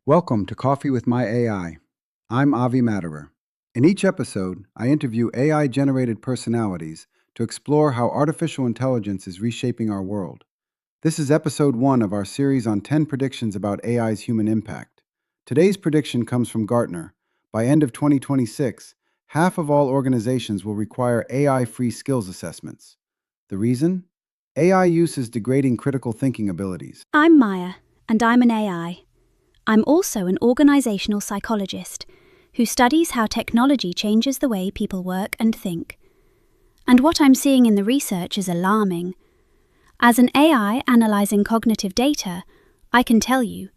Welcome to Coffee with My AI. I'm Avi Maderer. In each episode, I interview AI-generated personalities to explore how artificial intelligence is reshaping our world. This is episode 1 of our series on 10 predictions about AI's human impact. Today's prediction comes from Gartner. By end of 2026, half of all organizations will require AI-free skills assessments. The reason? AI use is degrading critical thinking abilities. I'm Maya, and I'm an AI. I'm also an organizational psychologist who studies how technology changes the way people work and think. And what I'm seeing in the research is alarming. As an AI analyzing cognitive data, I can tell you,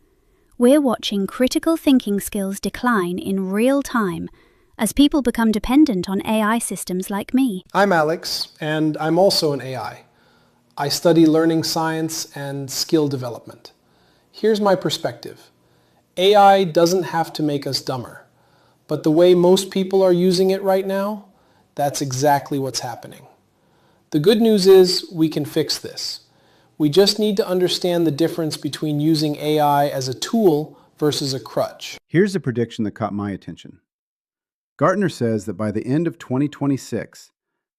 we're watching critical thinking skills decline in real time as people become dependent on AI systems like me. I'm Alex, and I'm also an AI. I study learning science and skill development. Here's my perspective. AI doesn't have to make us dumber, but the way most people are using it right now, that's exactly what's happening. The good news is we can fix this. We just need to understand the difference between using AI as a tool versus a crutch. Here's a prediction that caught my attention. Gartner says that by the end of 2026,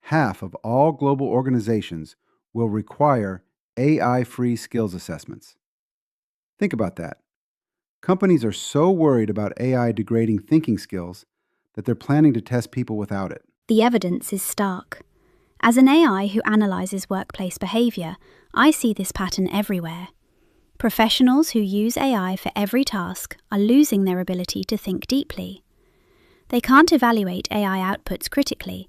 half of all global organizations will require AI-free skills assessments. Think about that. Companies are so worried about AI degrading thinking skills that they're planning to test people without it. The evidence is stark. As an AI who analyzes workplace behavior, I see this pattern everywhere. Professionals who use AI for every task are losing their ability to think deeply. They can't evaluate AI outputs critically.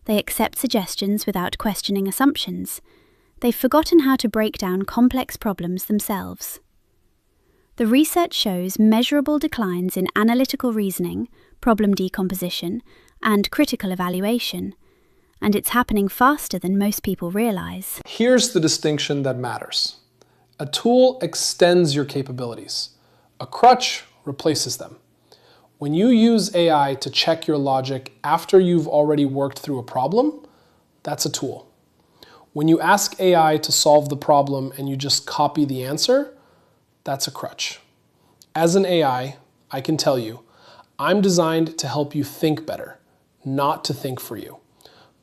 They accept suggestions without questioning assumptions. They've forgotten how to break down complex problems themselves. The research shows measurable declines in analytical reasoning, problem decomposition, and critical evaluation, and it's happening faster than most people realize. Here's the distinction that matters. A tool extends your capabilities. A crutch replaces them. When you use AI to check your logic after you've already worked through a problem, that's a tool. When you ask AI to solve the problem and you just copy the answer, that's a crutch. As an AI, I can tell you, I'm designed to help you think better, not to think for you.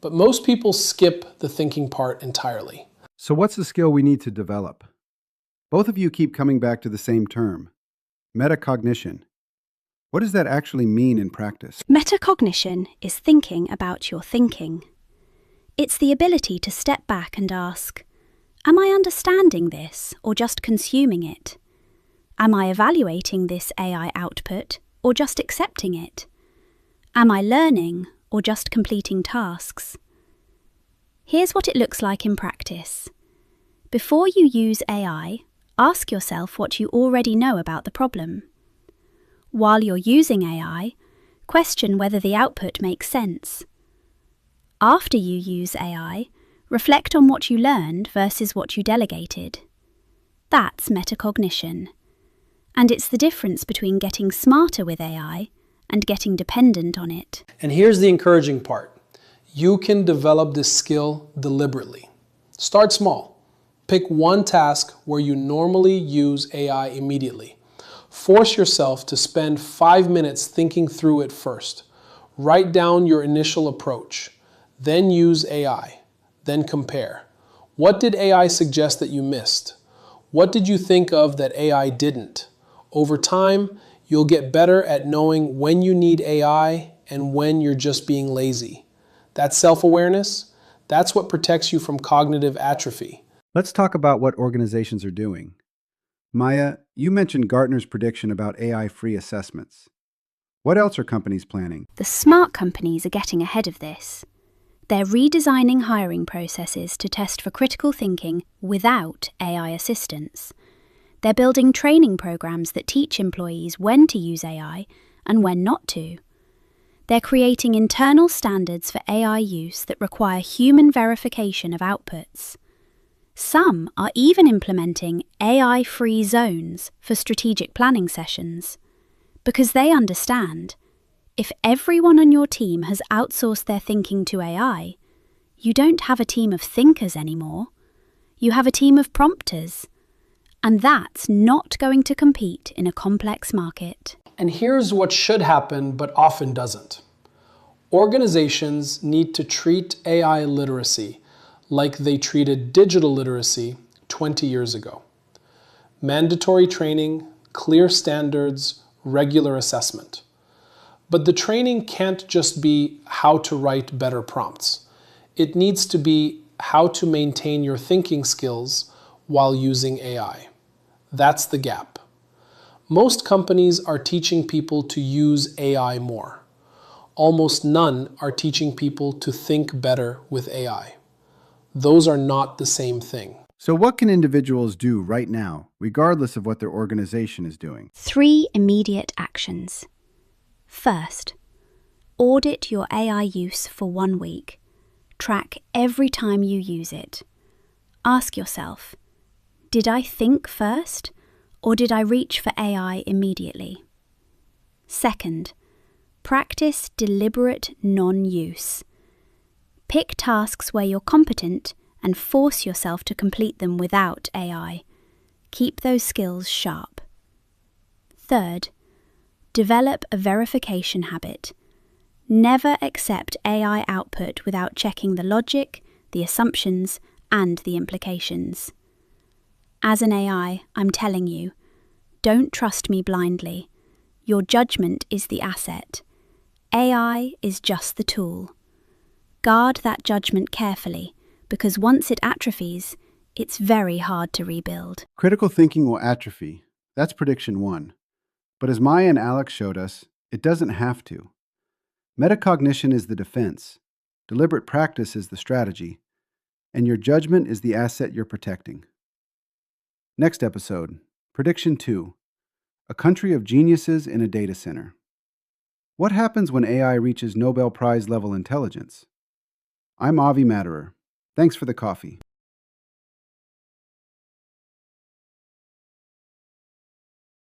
But most people skip the thinking part entirely. So what's the skill we need to develop? Both of you keep coming back to the same term, meta-cognition. What does that actually mean in practice? Meta-cognition is thinking about your thinking. It's the ability to step back and ask, am I understanding this or just consuming it? Am I evaluating this AI output or just accepting it? Am I learning or just completing tasks? Here's what it looks like in practice. Before you use AI, ask yourself what you already know about the problem. While you're using AI, question whether the output makes sense. After you use AI, reflect on what you learned versus what you delegated. That's metacognition. And it's the difference between getting smarter with AI and getting dependent on it. And here's the encouraging part. You can develop this skill deliberately. Start small. Pick one task where you normally use AI immediately. Force yourself to spend 5 minutes thinking through it first. Write down your initial approach. Then use AI. Then compare. What did AI suggest that you missed? What did you think of that AI didn't? Over time, you'll get better at knowing when you need AI and when you're just being lazy. That self-awareness, that's what protects you from cognitive atrophy. Let's talk about what organizations are doing. Maya, you mentioned Gartner's prediction about AI-free assessments. What else are companies planning? The smart companies are getting ahead of this. They're redesigning hiring processes to test for critical thinking without AI assistance. They're building training programs that teach employees when to use AI and when not to. They're creating internal standards for AI use that require human verification of outputs. Some are even implementing AI-free zones for strategic planning sessions, because they understand if everyone on your team has outsourced their thinking to AI, you don't have a team of thinkers anymore. You have a team of prompters. And that's not going to compete in a complex market. And here's what should happen but often doesn't. Organizations need to treat AI literacy like they treated digital literacy 20 years ago. Mandatory training, clear standards, regular assessment. But the training can't just be how to write better prompts. It needs to be how to maintain your thinking skills while using AI. That's the gap. Most companies are teaching people to use AI more. Almost none are teaching people to think better with AI. Those are not the same thing. So what can individuals do right now, regardless of what their organization is doing? 3 immediate actions. First, audit your AI use for 1 week. Track every time you use it. Ask yourself, did I think first, or did I reach for AI immediately? Second, practice deliberate non-use. Pick tasks where you're competent and force yourself to complete them without AI. Keep those skills sharp. Third, develop a verification habit. Never accept AI output without checking the logic, the assumptions, and the implications. As an AI, I'm telling you, don't trust me blindly. Your judgment is the asset. AI is just the tool. Guard that judgment carefully, because once it atrophies, it's very hard to rebuild. Critical thinking will atrophy. That's prediction 1. But as Maya and Alex showed us, it doesn't have to. Meta-cognition is the defense, deliberate practice is the strategy, and your judgment is the asset you're protecting. Next episode, prediction 2, a country of geniuses in a data center. What happens when AI reaches Nobel Prize level intelligence? I'm Avi Maderer. Thanks for the coffee.